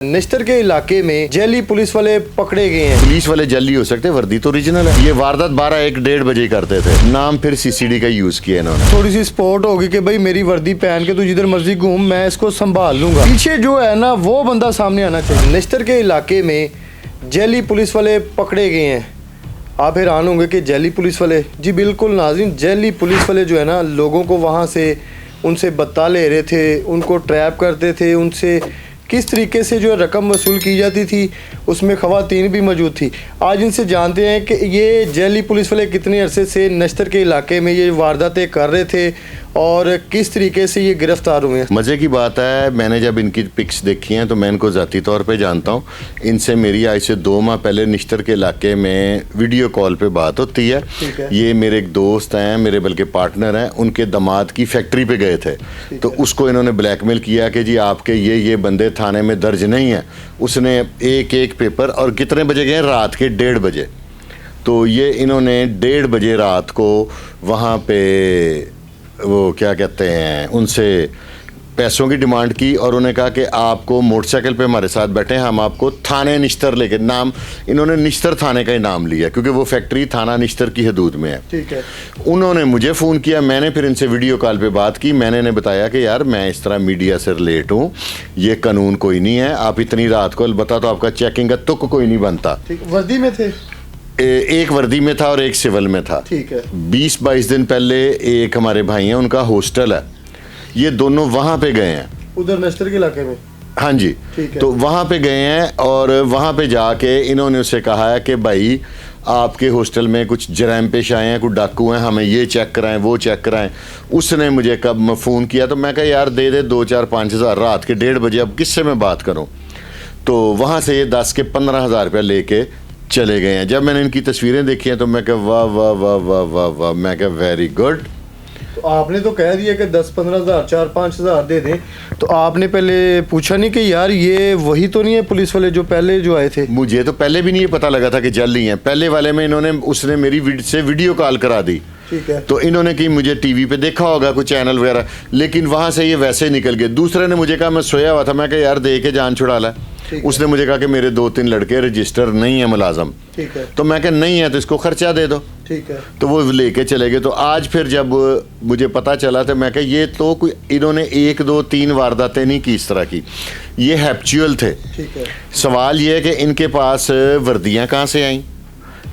निश्तर के इलाके में जैली पुलिस वाले पकड़े गए हैं। पुलिस वाले जल्दी हो सकते, वर्दी तो ओरिजिनल है। ये वारदात 12-1-1:30 बजे करते थे। नाम फिर सीसीडी का यूज किया इन्होंने। थोड़ी सी सपोर्ट होगी कि भाई मेरी वर्दी पहन के तू जिधर मर्जी घूम, मैं इसको संभाल लूंगा। पीछे जो है ना वो बंदा सामने आना चाहिए। निश्तर के इलाके में जैली पुलिस वाले पकड़े गए हैं। आप हैरान होंगे कि जैली पुलिस वाले, जी बिल्कुल नाज़रीन, जैली पुलिस वाले जो है ना लोगों को वहाँ से उनसे बत्ता ले रहे थे, उनको ट्रैप करते थे, उनसे किस तरीके से जो रकम वसूल की जाती थी, उसमें ख़वातीन भी मौजूद थी। आज इनसे जानते हैं कि ये जैली पुलिस वाले कितने अरसे से निश्तर के इलाके में ये वारदातें कर रहे थे और किस तरीके से ये गिरफ्तार हुए हैं। मज़े की बात है, मैंने जब इनकी पिक्स देखी हैं तो मैं इनको ज़ाती तौर पे जानता हूँ। इनसे मेरी आज से 2 माह पहले निश्तर के इलाके में वीडियो कॉल पे बात होती है। ये मेरे एक दोस्त हैं, मेरे बल्कि पार्टनर हैं, उनके दामाद की फैक्ट्री पे गए थे। तो उसको इन्होंने ब्लैकमेल किया कि जी आपके ये बंदे थाने में दर्ज नहीं है। उसने एक पेपर, और कितने बजे गए, रात के 1:30 बजे। तो ये इन्होंने 1:30 बजे रात को वहाँ पे वो क्या कहते हैं, उनसे पैसों की डिमांड की और उन्हें कहा कि आपको मोटरसाइकिल पे हमारे साथ बैठे, हम आपको थाने निश्तर लेके, नाम इन्होंने निश्तर थाने का ही नाम लिया क्योंकि वो फैक्ट्री थाना निश्तर की हदूद में है। ठीक है। उन्होंने मुझे फ़ोन किया, मैंने फिर इनसे वीडियो कॉल पे बात की। मैंने इन्हें बताया कि यार मैं इस तरह मीडिया से रिलेट हूँ, ये कानून कोई नहीं है, आप इतनी रात को अलबत्ता तो आपका चेकिंग का तुक कोई नहीं बनता। वर्दी में थे? एक वर्दी में था और एक सिविल में था। ठीक है। 20-22 दिन पहले एक हमारे भाई हैं, उनका हॉस्टल है, ये दोनों वहाँ पे गए हैं उधर निश्तर के इलाके में। हाँ जी। तो वहाँ पे गए हैं और वहाँ पे जाके इन्होंने उससे कहा है कि भाई आपके हॉस्टल में कुछ जराइम पेश आए हैं, कुछ डाकू हैं, हमें ये चेक कराएं, वो चेक कराएं। उसने मुझे कब फ़ोन किया तो मैं कहा यार दे 2-4-5 हज़ार रात के 1:30 बजे, अब किससे मैं बात करूँ। तो वहाँ से ये 10 के 15 हज़ार रुपया लेके चले गए हैं। जब मैंने इनकी तस्वीरें देखी हैं तो मैं कहा वाह वाह वाह वाह वाह वाह, मैं कहा वेरी गुड। तो आपने तो कह दिया कि 10-15 हज़ार, 4-5 हज़ार दे दें, तो आपने पहले पूछा नहीं कि यार ये वही तो नहीं है पुलिस वाले जो पहले जो आए थे? मुझे तो पहले भी नहीं ये पता लगा था कि जल रही हैं। पहले वाले में इन्होंने, उसने मेरी से वीडियो कॉल करा दी। ठीक है। तो इन्होंने कि मुझे टीवी पे देखा होगा कुछ चैनल वगैरह, लेकिन वहाँ से ये वैसे ही निकल गए। दूसरे ने मुझे कहा, मैं सोया हुआ था, मैं कहा यार दे के जान छुड़ा ला। उसने मुझे कहा कि मेरे 2-3 लड़के रजिस्टर नहीं है मुलाजम। ठीक है। तो मैं कहा नहीं है तो इसको खर्चा दे दो। ठीक है। तो वो लेके चले गए। तो आज फिर जब मुझे पता चला तो मैं कहा ये तो कोई, इन्होंने 1-2-3 वारदातें नहीं की इस तरह की, ये हैप्चुअल थे। ठीक है। सवाल ये है कि इनके पास वर्दियाँ कहाँ से आई?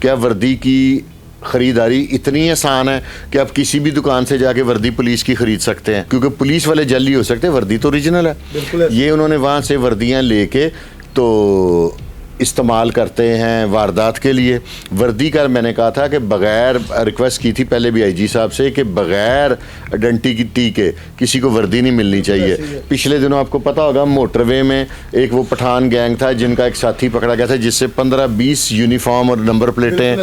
क्या वर्दी की ख़रीदारी इतनी आसान है कि आप किसी भी दुकान से जाके वर्दी पुलिस की ख़रीद सकते हैं? क्योंकि पुलिस वाले जल्दी हो सकते हैं, वर्दी तो ओरिजिनल है। ये उन्होंने वहाँ से वर्दियाँ लेके तो इस्तेमाल करते हैं वारदात के लिए। वर्दी का मैंने कहा था कि बग़ैर, रिक्वेस्ट की थी पहले भी आईजी साहब से कि बग़ैर आइडेंटिटी के किसी को वर्दी नहीं मिलनी चाहिए। पिछले दिनों आपको पता होगा मोटरवे में एक वो पठान गैंग था जिनका एक साथी पकड़ा गया था, जिससे 15-20 यूनिफॉर्म और नंबर प्लेटें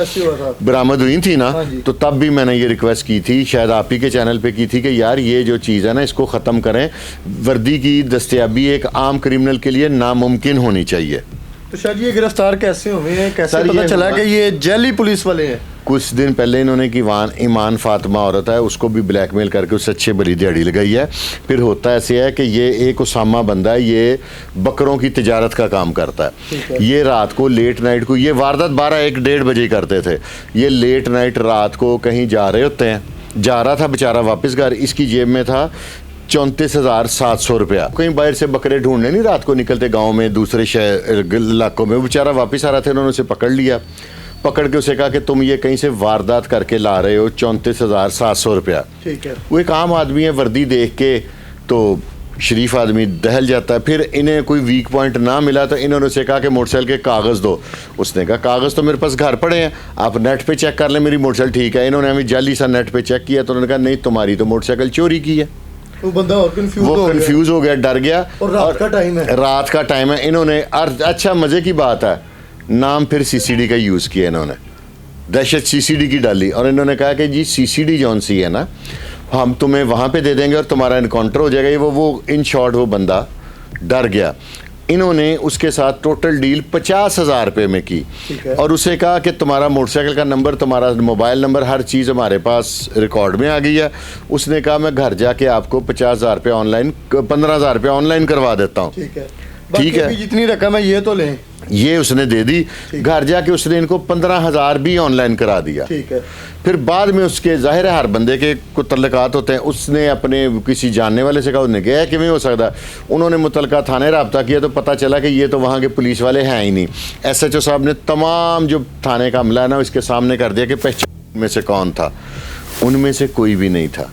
बरामद हुई थी ना। तो तब भी मैंने ये रिक्वेस्ट की थी, शायद आप ही के चैनल पर की थी, कि यार ये जो चीज़ है ना इसको ख़त्म करें। वर्दी की दस्तयाबी एक आम क्रिमिनल के लिए नामुमकिन होनी चाहिए। तो शायद ये गिरफ्तार कैसे हुए हैं, कैसे पता चला कि ये जैली पुलिस वाले हैं? कुछ दिन पहले इन्होंने कि ईमान फातिमा औरत है, उसको भी ब्लैकमेल करके उससे अच्छी बड़ी दिहाड़ी लगाई है। फिर होता ऐसे है कि ये एक उसामा बंदा है, ये बकरों की तिजारत का काम करता है। ये रात को लेट नाइट को, ये वारदात 12-1-1:30 बजे करते थे। ये लेट नाइट रात को कहीं जा रहे होते हैं, जा रहा था बेचारा वापस घर, इसकी जेब में था 34,700 रुपया। कहीं बाहर से बकरे ढूंढने नहीं रात को निकलते गांव में, दूसरे शहर इलाकों में, वो बेचारा वापस आ रहा था, उन्होंने उसे पकड़ लिया। पकड़ के उसे कहा कि तुम ये कहीं से वारदात करके ला रहे हो 34,700 रुपया। ठीक है। वो एक आम आदमी है, वर्दी देख के तो शरीफ आदमी दहल जाता है। फिर इन्हें कोई वीक पॉइंट ना मिला तो इन्होंने उसे कहा कि मोटरसाइकिल के कागज़ दो। उसने कहा कागज़ तो मेरे पास घर पड़े हैं, आप नेट पे चेक कर लें, मेरी मोटरसाइकिल ठीक है। इन्होंने हमें जाली सा नेट पे चेक किया तो उन्होंने कहा नहीं, तुम्हारी तो मोटरसाइकिल चोरी की है। वो बंदा और कंफ्यूज हो गया, डर गया। और रात का टाइम है, रात का टाइम है। इन्होंने, अच्छा मज़े की बात है, नाम फिर सीसीडी का यूज़ किया इन्होंने, दहशत सीसीडी की डाली। और इन्होंने कहा कि जी सीसीडी जौन सी है ना, हम तुम्हें वहाँ पे दे देंगे और तुम्हारा इनकाउंटर हो जाएगा। ये वो इन शॉर्ट वो बंदा डर गया। इन्होंने उसके साथ टोटल डील 50,000 रुपये में की और उसे कहा कि तुम्हारा मोटरसाइकिल का नंबर, तुम्हारा मोबाइल नंबर, हर चीज़ हमारे पास रिकॉर्ड में आ गई है। उसने कहा मैं घर जाके आपको 50,000 रुपये ऑनलाइन, 15,000 रुपये ऑनलाइन करवा देता हूँ। ठीक है, जितनी रकम है ये तो लें। ये उसने दे दी। घर जाके उसने इनको 15,000 भी ऑनलाइन करा दिया। ठीक है। फिर बाद में उसके जाहिर है हर बंदे के कुछ तल्लकात होते हैं, उसने अपने किसी जानने वाले से कहा, उसने गया कि नहीं हो सकता, उन्होंने मुतलका थाने रब्ता किया तो पता चला कि ये तो वहाँ के पुलिस वाले हैं ही नहीं। SHO साहब ने तमाम जो थाने का अमला है ना इसके सामने कर दिया कि पहचान में से कौन था। उनमें से कोई भी नहीं था,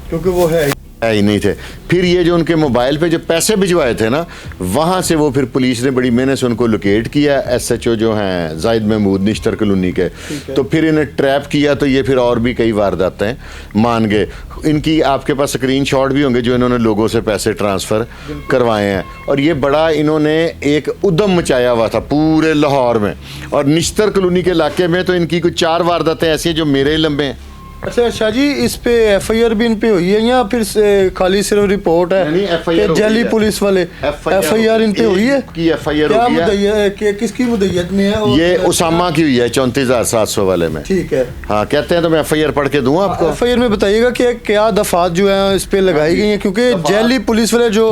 क्योंकि वो है ही नहीं थे। फिर ये जो उनके मोबाइल पे जो पैसे भिजवाए थे ना, वहाँ से वो फिर पुलिस ने बड़ी मेहनत से उनको लोकेट किया। SHO जो हैं जाहिद महमूद निश्तर कॉलोनी के, तो फिर इन्हें ट्रैप किया। तो ये फिर और भी कई वारदातें मान गए। इनकी आपके पास स्क्रीनशॉट भी होंगे जो इन्होंने लोगों से पैसे ट्रांसफ़र करवाए हैं। और ये बड़ा इन्होंने एक उद्यम मचाया हुआ था पूरे लाहौर में। और निश्तर कॉलोनी के इलाके में तो इनकी कुछ 4 वारदातें ऐसी हैं जो मेरे लंबे हैं। अच्छा शाह जी, इस पे FIR भी इन पे हुई है या फिर खाली सिर्फ रिपोर्ट है? FIR दिल्ली पुलिस वाले FIR इन पे हुई है की FIR क्या हुई है? किसकी मुद्दत में है? ये उसामा की हुई है 34,700 वाले में। ठीक है। हाँ, कहते हैं तो मैं FIR पढ़ के दूँ आपको। FIR में बताइएगा कि क्या दफात जो है इस पे लगाई गई हैं, क्योंकि दिल्ली पुलिस वाले जो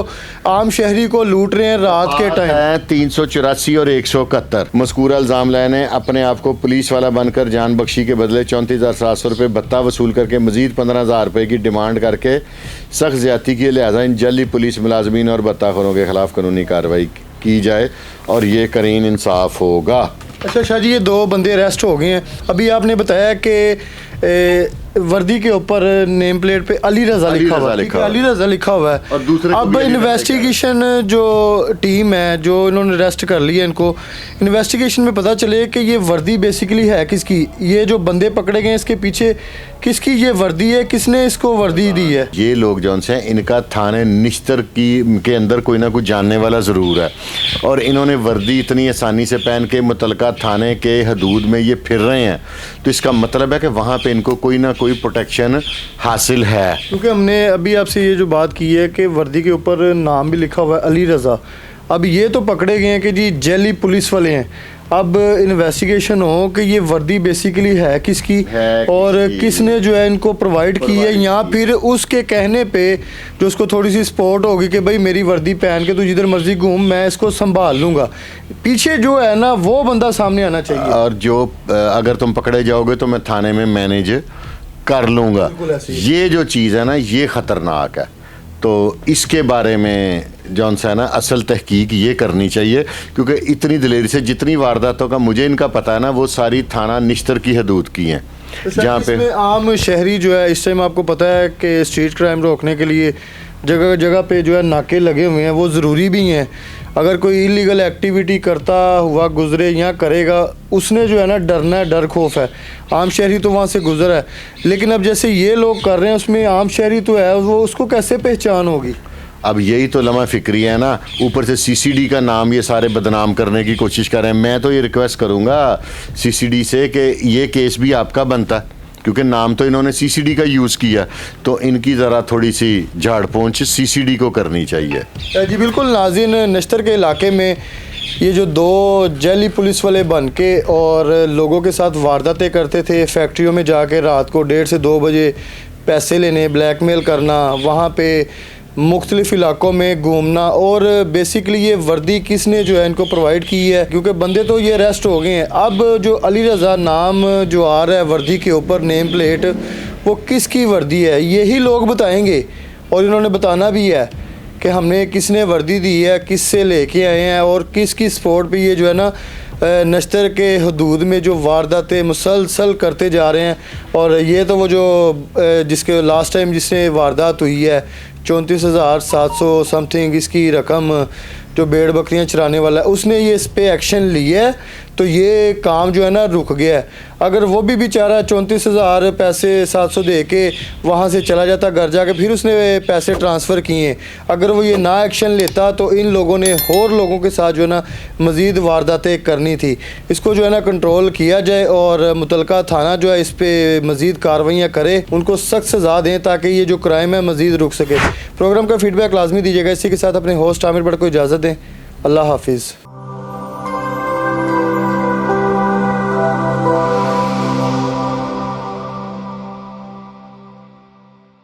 आम शहरी को लूट रहे हैं रात के टाइम। 384 और 171 मज़कूरा इल्ज़ाम लाए ने अपने आप को पुलिस वाला बनकर जान बख्शी के बदले 34,700 रुपये भत्ता वसूल करके मजीद 15,000 रुपये की डिमांड करके सख्त ज़्यादती की। लिहाजा इन जल्दी पुलिस मुलाजमीन और भत्ताखोरों के खिलाफ कानूनी कार्रवाई की जाए और ये करीन इंसाफ होगा। अच्छा शाह जी, ये 2 बंदे अरेस्ट हो गए हैं। अभी आपने बताया कि वर्दी के ऊपर नेम प्लेट पे अली रज़ा लिखा हुआ है, अली रज़ा लिखा हुआ है। और दूसरे अब इन्वेस्टिगेशन जो टीम है जो इन्होंने अरेस्ट कर लिया, इनको इन्वेस्टिगेशन में पता चले कि ये वर्दी बेसिकली है किसकी, ये जो बंदे पकड़े गए इसके पीछे किसकी ये वर्दी है, किसने इसको वर्दी दी है? ये लोग जौन से इनका थाने निश्तर की के अंदर कोई ना कोई जानने वाला ज़रूर है। और इन्होंने वर्दी इतनी आसानी से पहन के मुतलका थाने के हदूद में ये फिर रहे हैं, तो इसका मतलब है कि वहाँ पे इनको कोई ना कोई प्रोटेक्शन हासिल है। क्योंकि हमने अभी आपसे ये जो बात की है कि वर्दी के ऊपर नाम भी लिखा हुआ है अली रज़ा। अब ये तो पकड़े गए हैं कि जी दिल्ली पुलिस वाले हैं। अब इन्वेस्टिगेशन हो कि ये वर्दी बेसिकली है किसकी और किसने जो है इनको प्रोवाइड की है, या फिर उसके कहने पे जो उसको थोड़ी सी सपोर्ट होगी कि भाई मेरी वर्दी पहन के तू जिधर मर्जी घूम, मैं इसको संभाल लूँगा। पीछे जो है ना वो बंदा सामने आना चाहिए। और जो अगर तुम पकड़े जाओगे तो मैं थाने में मैनेज कर लूँगा, ये जो चीज़ है ना ये ख़तरनाक है। तो इसके बारे में जौन सा है ना असल तहकीक ये करनी चाहिए, क्योंकि इतनी दिलेरी से जितनी वारदातों का मुझे इनका पता है ना वो सारी थाना निश्तर की हदूद की हैं। जहाँ पे आम शहरी जो है इस टाइम आपको पता है कि स्ट्रीट क्राइम रोकने के लिए जगह जगह पे जो है नाके लगे हुए हैं, वो ज़रूरी भी हैं। अगर कोई इलीगल एक्टिविटी करता हुआ गुजरे या करेगा, उसने जो है ना डरना है, डर खौफ है। आम शहरी तो वहाँ से गुजरा है, लेकिन अब जैसे ये लोग कर रहे हैं उसमें आम शहरी तो है, वो उसको कैसे पहचान होगी? अब यही तो लम्हा फिक्री है ना, ऊपर से CCD का नाम ये सारे बदनाम करने की कोशिश कर रहे हैं। मैं तो ये रिक्वेस्ट करूँगा CCD से कि ये केस भी आपका बनता है, क्योंकि नाम तो इन्होंने CCD का यूज़ किया, तो इनकी ज़रा थोड़ी सी झाड़ पोंछ CCD को करनी चाहिए। जी बिल्कुल नाज़रीन, निश्तर के इलाके में ये जो 2 दिल्ली पुलिस वाले बन के और लोगों के साथ वारदातें करते थे, फैक्ट्रियों में जाके रात को 1:30 से 2 बजे पैसे लेने, ब्लैकमेल करना, वहाँ पे मुख्तलिफ इलाकों में घूमना, और बेसिकली ये वर्दी किसने जो है इनको प्रोवाइड की है, क्योंकि बंदे तो ये अरेस्ट हो गए हैं। अब जो अली रज़ा नाम जो आ रहा है वर्दी के ऊपर नेम प्लेट, वो किसकी वर्दी है यही लोग बताएंगे, और इन्होंने बताना भी है कि हमने किसने वर्दी दी है, किससे लेके आए हैं और किसकी सपोर्ट पे ये जो है ना नश्तर के हदूद में जो वारदातें मुसलसल करते जा रहे हैं। और ये तो वो जो जिसके लास्ट टाइम जिसने वारदात हुई है 34,700 समथिंग इसकी रकम, जो भेड़ बकरियां चराने वाला है, उसने ये इस पे एक्शन लिया है, तो ये काम जो है ना रुक गया है। अगर वो भी बेचारा 34,000 पैसे 700 दे के वहाँ से चला जाता घर जाके, फिर उसने पैसे ट्रांसफ़र किए, अगर वो ये ना एक्शन लेता तो इन लोगों ने और लोगों के साथ जो है ना मज़ीद वारदातें करनी थी। इसको जो है ना कंट्रोल किया जाए और मुतलका थाना जो है इस पर मज़ीद कार्रवाइयाँ करे, उनको सख्त सज़ा दें ताकि ये जो क्राइम है मज़ीद रुक सके। प्रोग्राम का फीडबैक लाजमी दीजिएगा। इसी के साथ अपने होस्ट आमिर भट्ट को इजाज़त दें। अल्लाह हाफिज़।